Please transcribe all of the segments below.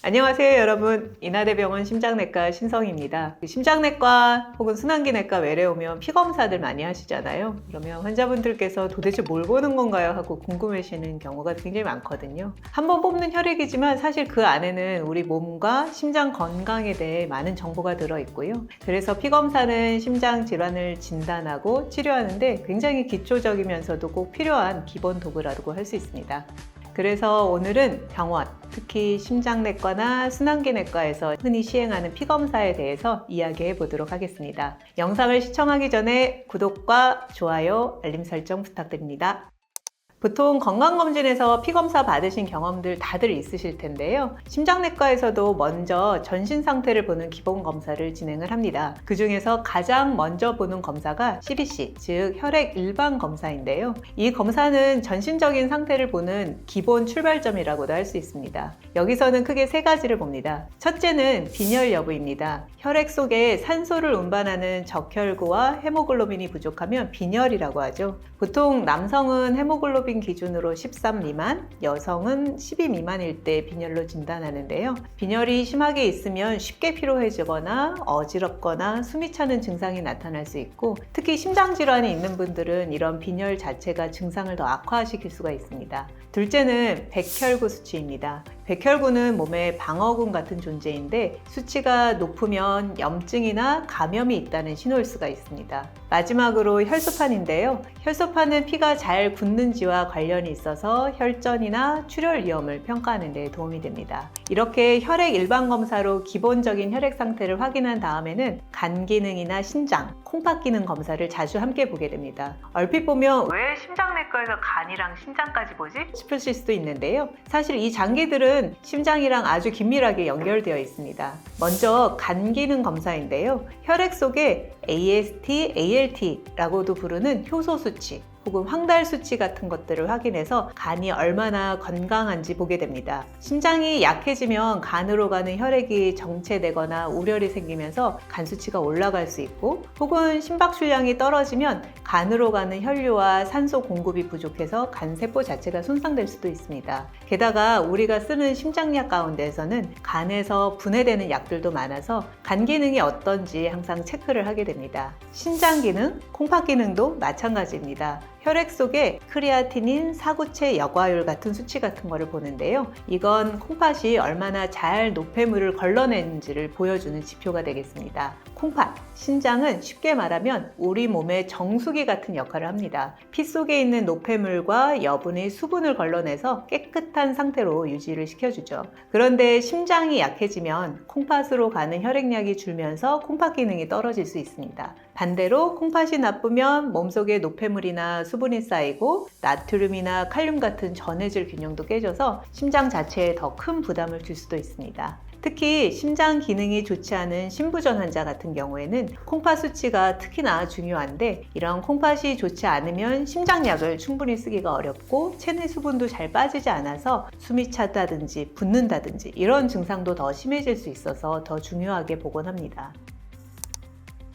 안녕하세요 여러분, 인하대병원 심장내과 신성입니다. 심장내과 혹은 순환기내과 외래 오면 피검사들 많이 하시잖아요. 그러면 환자분들께서 도대체 뭘 보는 건가요 하고 궁금해하시는 경우가 굉장히 많거든요. 한번 뽑는 혈액이지만 사실 그 안에는 우리 몸과 심장 건강에 대해 많은 정보가 들어있고요. 그래서 피검사는 심장 질환을 진단하고 치료하는데 굉장히 기초적이면서도 꼭 필요한 기본 도구라고 할 수 있습니다. 그래서 오늘은 병원, 특히 심장내과나 순환기내과에서 흔히 시행하는 피검사에 대해서 이야기해 보도록 하겠습니다. 영상을 시청하기 전에 구독과 좋아요, 알림 설정 부탁드립니다. 보통 건강검진에서 피검사 받으신 경험들 다들 있으실 텐데요. 심장내과에서도 먼저 전신 상태를 보는 기본 검사를 진행을 합니다. 그 중에서 가장 먼저 보는 검사가 CBC, 즉 혈액 일반 검사인데요. 이 검사는 전신적인 상태를 보는 기본 출발점이라고도 할 수 있습니다. 여기서는 크게 세 가지를 봅니다. 첫째는 빈혈 여부입니다. 혈액 속에 산소를 운반하는 적혈구와 헤모글로빈이 부족하면 빈혈이라고 하죠. 보통 남성은 헤모글로빈 기준으로 13 미만, 여성은 12 미만일 때 빈혈로 진단하는데요. 빈혈이 심하게 있으면 쉽게 피로해지거나 어지럽거나 숨이 차는 증상이 나타날 수 있고, 특히 심장질환이 있는 분들은 이런 빈혈 자체가 증상을 더 악화시킬 수가 있습니다. 둘째는 백혈구 수치입니다. 백혈구는 몸의 방어군 같은 존재인데 수치가 높으면 염증이나 감염이 있다는 신호일 수가 있습니다. 마지막으로 혈소판인데요. 혈소판은 피가 잘 굳는지와 관련이 있어서 혈전이나 출혈 위험을 평가하는 데 도움이 됩니다. 이렇게 혈액 일반 검사로 기본적인 혈액 상태를 확인한 다음에는 간 기능이나 신장, 콩팥 기능 검사를 자주 함께 보게 됩니다. 얼핏 보면 왜 심장내과에서 간이랑 신장까지 보지? 싶으실 수도 있는데요. 사실 이 장기들은 심장이랑 아주 긴밀하게 연결되어 있습니다. 먼저 간 기능 검사인데요. 혈액 속에 AST, ALT라고도 부르는 효소 수치 혹은 황달 수치 같은 것들을 확인해서 간이 얼마나 건강한지 보게 됩니다. 심장이 약해지면 간으로 가는 혈액이 정체되거나 우열이 생기면서 간 수치가 올라갈 수 있고, 혹은 심박출량이 떨어지면 간으로 가는 혈류와 산소 공급이 부족해서 간세포 자체가 손상될 수도 있습니다. 게다가 우리가 쓰는 심장약 가운데에서는 간에서 분해되는 약들도 많아서 간 기능이 어떤지 항상 체크를 하게 됩니다. 신장 기능, 콩팥 기능도 마찬가지입니다. 혈액 속에 크레아티닌, 사구체 역화율 같은 수치 같은 거를 보는데요. 이건 콩팥이 얼마나 잘 노폐물을 걸러내는지를 보여주는 지표가 되겠습니다. 콩팥, 신장은 쉽게 말하면 우리 몸의 정수기 같은 역할을 합니다. 피 속에 있는 노폐물과 여분의 수분을 걸러내서 깨끗한 상태로 유지를 시켜주죠. 그런데 심장이 약해지면 콩팥으로 가는 혈액량이 줄면서 콩팥 기능이 떨어질 수 있습니다. 반대로 콩팥이 나쁘면 몸속에 노폐물이나 수분이 쌓이고 나트륨이나 칼륨 같은 전해질 균형도 깨져서 심장 자체에 더 큰 부담을 줄 수도 있습니다. 특히 심장 기능이 좋지 않은 신부전 환자 같은 경우에는 콩팥 수치가 특히나 중요한데, 이런 콩팥이 좋지 않으면 심장약을 충분히 쓰기가 어렵고 체내 수분도 잘 빠지지 않아서 숨이 차다든지 붓는다든지 이런 증상도 더 심해질 수 있어서 더 중요하게 보곤 합니다.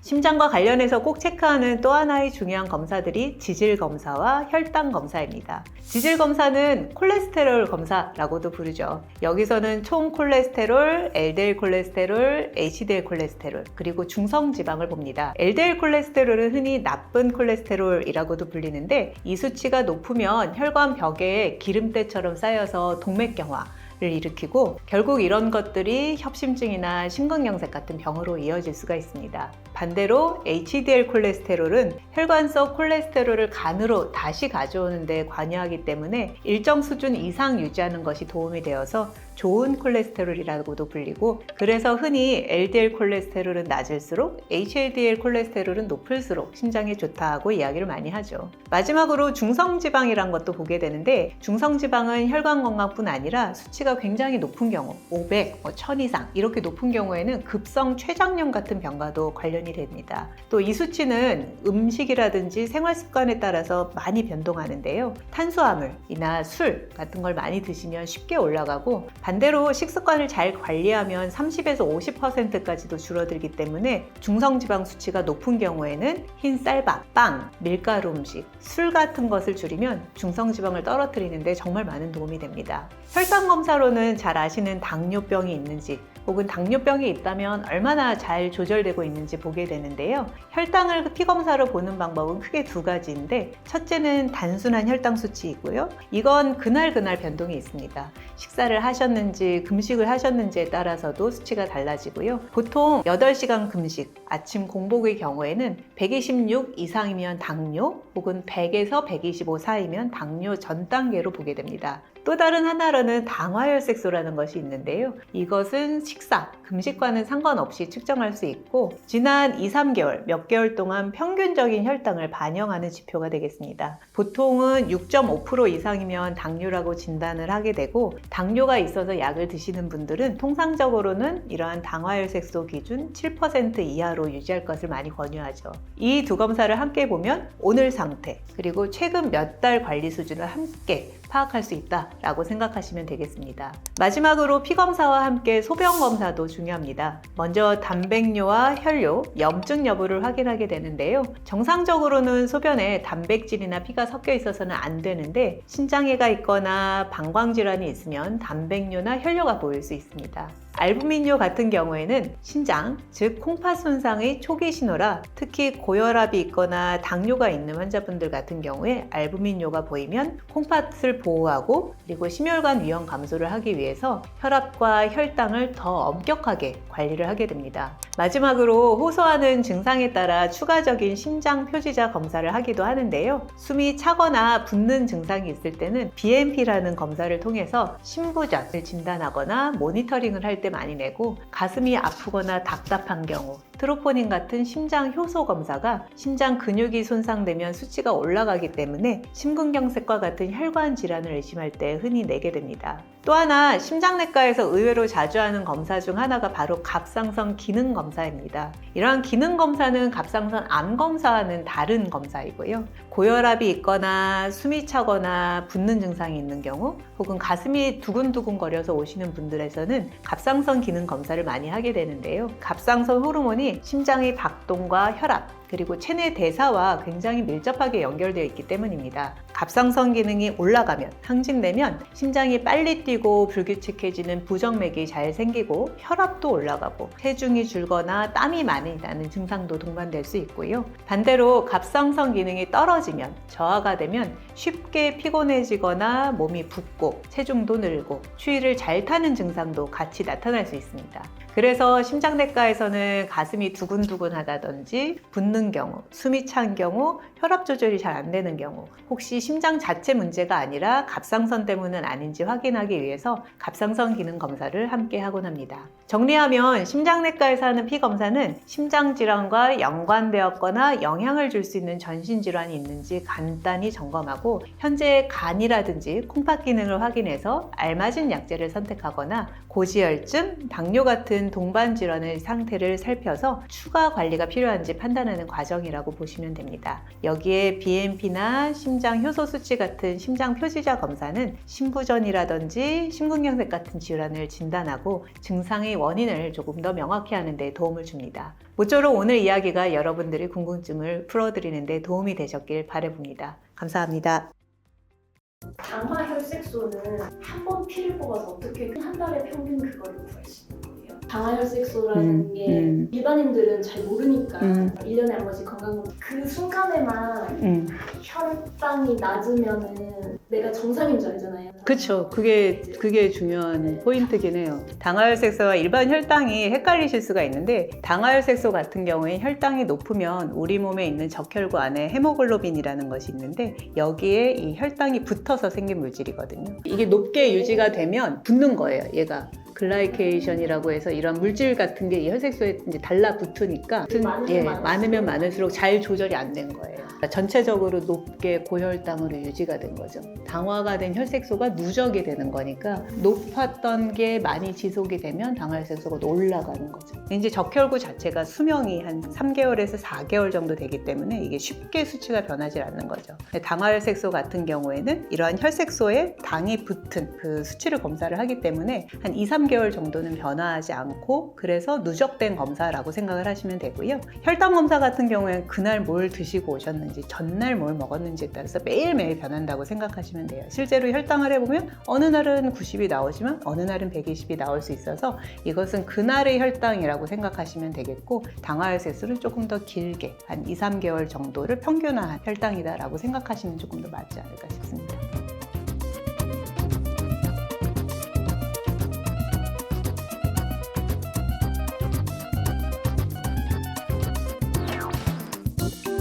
심장과 관련해서 꼭 체크하는 또 하나의 중요한 검사들이 지질검사와 혈당검사입니다. 지질검사는 콜레스테롤 검사라고도 부르죠. 여기서는 총 콜레스테롤, LDL 콜레스테롤, HDL 콜레스테롤, 그리고 중성지방을 봅니다. LDL 콜레스테롤은 흔히 나쁜 콜레스테롤이라고도 불리는데, 이 수치가 높으면 혈관 벽에 기름때처럼 쌓여서 동맥경화, 를 일으키고 결국 이런 것들이 협심증이나 심근경색 같은 병으로 이어질 수가 있습니다. 반대로 HDL 콜레스테롤은 혈관 속 콜레스테롤을 간으로 다시 가져오는 데 관여하기 때문에 일정 수준 이상 유지하는 것이 도움이 되어서 좋은 콜레스테롤이라고도 불리고, 그래서 흔히 LDL 콜레스테롤은 낮을수록 HDL 콜레스테롤은 높을수록 심장에 좋다 하고 이야기를 많이 하죠. 마지막으로 중성지방이란 것도 보게 되는데, 중성지방은 혈관 건강뿐 아니라 수치가 굉장히 높은 경우 500, 1000 이상 이렇게 높은 경우에는 급성 췌장염 같은 병과도 관련이 도움이 됩니다. 또 이 수치는 음식이라든지 생활 습관에 따라서 많이 변동하는데요. 탄수화물이나 술 같은 걸 많이 드시면 쉽게 올라가고, 반대로 식습관을 잘 관리하면 30에서 50%까지도 줄어들기 때문에 중성지방 수치가 높은 경우에는 흰 쌀밥, 빵, 밀가루 음식, 술 같은 것을 줄이면 중성지방을 떨어뜨리는데 정말 많은 도움이 됩니다. 혈당 검사로는 잘 아시는 당뇨병이 있는지, 혹은 당뇨병이 있다면 얼마나 잘 조절되고 있는지 보게 되는데요. 혈당을 피검사로 보는 방법은 크게 두 가지인데, 첫째는 단순한 혈당 수치이고요. 이건 그날 변동이 있습니다. 식사를 하셨는지 금식을 하셨는지에 따라서도 수치가 달라지고요. 보통 8시간 금식, 아침 공복의 경우에는 126 이상이면 당뇨, 혹은 100에서 125 사이면 당뇨 전 단계로 보게 됩니다. 또 다른 하나로는 당화혈색소라는 것이 있는데요. 이것은 식사, 금식과는 상관없이 측정할 수 있고, 지난 2, 3개월, 몇 개월 동안 평균적인 혈당을 반영하는 지표가 되겠습니다. 보통은 6.5% 이상이면 당뇨라고 진단을 하게 되고, 당뇨가 있어서 약을 드시는 분들은 통상적으로는 이러한 당화혈색소 기준 7% 이하로 유지할 것을 많이 권유하죠. 이 두 검사를 함께 보면 오늘 상태, 그리고 최근 몇 달 관리 수준을 함께 파악할 수 있다라고 생각하시면 되겠습니다. 마지막으로 피검사와 함께 소변검사도 중요합니다. 먼저 단백뇨와 혈뇨, 염증 여부를 확인하게 되는데요. 정상적으로는 소변에 단백질이나 피가 섞여 있어서는 안 되는데, 신장애가 있거나 방광질환이 있으면 단백뇨나 혈뇨가 보일 수 있습니다. 알부민뇨 같은 경우에는 신장, 즉 콩팥 손상의 초기 신호라, 특히 고혈압이 있거나 당뇨가 있는 환자분들 같은 경우에 알부민뇨가 보이면 콩팥을 보호하고, 그리고 심혈관 위험 감소를 하기 위해서 혈압과 혈당을 더 엄격하게 관리를 하게 됩니다. 마지막으로 호소하는 증상에 따라 추가적인 심장 표지자 검사를 하기도 하는데요. 숨이 차거나 붓는 증상이 있을 때는 BMP라는 검사를 통해서 심부전을 진단하거나 모니터링을 할 때 많이 내고, 가슴이 아프거나 답답한 경우 트로포닌 같은 심장 효소 검사가 심장 근육이 손상되면 수치가 올라가기 때문에 심근경색과 같은 혈관 질환을 의심할 때 흔히 내게 됩니다. 또 하나 심장내과에서 의외로 자주 하는 검사 중 하나가 바로 갑상선 기능 검사입니다. 이러한 기능 검사는 갑상선 암 검사와는 다른 검사이고요. 고혈압이 있거나 숨이 차거나 붓는 증상이 있는 경우, 혹은 가슴이 두근두근 거려서 오시는 분들에서는 갑상선 기능 검사를 많이 하게 되는데요. 갑상선 호르몬이 심장의 박동과 혈압, 그리고 체내 대사와 굉장히 밀접하게 연결되어 있기 때문입니다. 갑상선 기능이 올라가면, 항진되면 심장이 빨리 뛰고 불규칙해지는 부정맥이 잘 생기고, 혈압도 올라가고 체중이 줄거나 땀이 많이 나는 증상도 동반될 수 있고요. 반대로 갑상선 기능이 떨어지면, 저하가 되면 쉽게 피곤해지거나 몸이 붓고 체중도 늘고 추위를 잘 타는 증상도 같이 나타날 수 있습니다. 그래서 심장내과에서는 가슴이 두근두근하다든지 붓는 경우, 숨이 찬 경우, 혈압 조절이 잘 안 되는 경우, 혹시 심장 자체 문제가 아니라 갑상선 때문은 아닌지 확인하기 위해서 갑상선 기능 검사를 함께 하곤 합니다. 정리하면 심장내과에서 하는 피검사는 심장질환과 연관되었거나 영향을 줄 수 있는 전신질환이 있는지 간단히 점검하고, 현재 간이라든지 콩팥 기능을 확인해서 알맞은 약제를 선택하거나, 고지혈증, 당뇨 같은 동반 질환의 상태를 살펴서 추가 관리가 필요한지 판단하는 과정이라고 보시면 됩니다. 여기에 BMP나 심장 효소 수치 같은 심장 표지자 검사는 심부전이라든지 심근경색 같은 질환을 진단하고 증상의 원인을 조금 더 명확히 하는 데 도움을 줍니다. 모쪼록 오늘 이야기가 여러분들의 궁금증을 풀어드리는 데 도움이 되셨길 바라봅니다. 감사합니다. 당화혈색소는 한 번 피를 뽑아서 어떻게 한 달에 평균 그걸 구할 수 있는 거예요? 당화혈색소라는 게 일반인들은 잘 모르니까 1년에 한 번씩 건강검진 그 순간에만 혈당이 낮으면은 내가 정상인 줄 알잖아요. 그렇죠. 그게 중요한 포인트긴 해요. 당화혈색소와 일반 혈당이 헷갈리실 수가 있는데, 당화혈색소 같은 경우에 혈당이 높으면 우리 몸에 있는 적혈구 안에 헤모글로빈이라는 것이 있는데, 여기에 이 혈당이 붙어서 생긴 물질이거든요. 이게 높게 유지가 되면 붓는 거예요, 얘가. 글라이케이션이라고 해서 이런 물질 같은 게 이 혈색소에 이제 달라붙으니까 많으면 많을수록 잘 조절이 안 된 거예요. 그러니까 전체적으로 높게 고혈당으로 유지가 된 거죠. 당화가 된 혈색소가 누적이 되는 거니까 높았던 게 많이 지속이 되면 당화혈색소가 올라가는 거죠. 이제 적혈구 자체가 수명이 한 3개월에서 4개월 정도 되기 때문에 이게 쉽게 수치가 변하지 않는 거죠. 당화혈색소 같은 경우에는 이러한 혈색소에 당이 붙은 그 수치를 검사를 하기 때문에 한 2, 3개월 정도는 변화하지 않고 그래서 누적된 검사라고 생각을 하시면 되고요. 혈당 검사 같은 경우에는 그날 뭘 드시고 오셨는지 전날 뭘 먹었는지에 따라서 매일매일 변한다고 생각하시면 돼요. 실제로 혈당을 해보면 어느 날은 90이 나오지만 어느 날은 120이 나올 수 있어서 이것은 그날의 혈당이라고 생각하시면 되겠고 당화혈색소는 조금 더 길게 한 2, 3개월 정도를 평균화한 혈당이다라고 생각하시면 조금 더 맞지 않을까 싶습니다.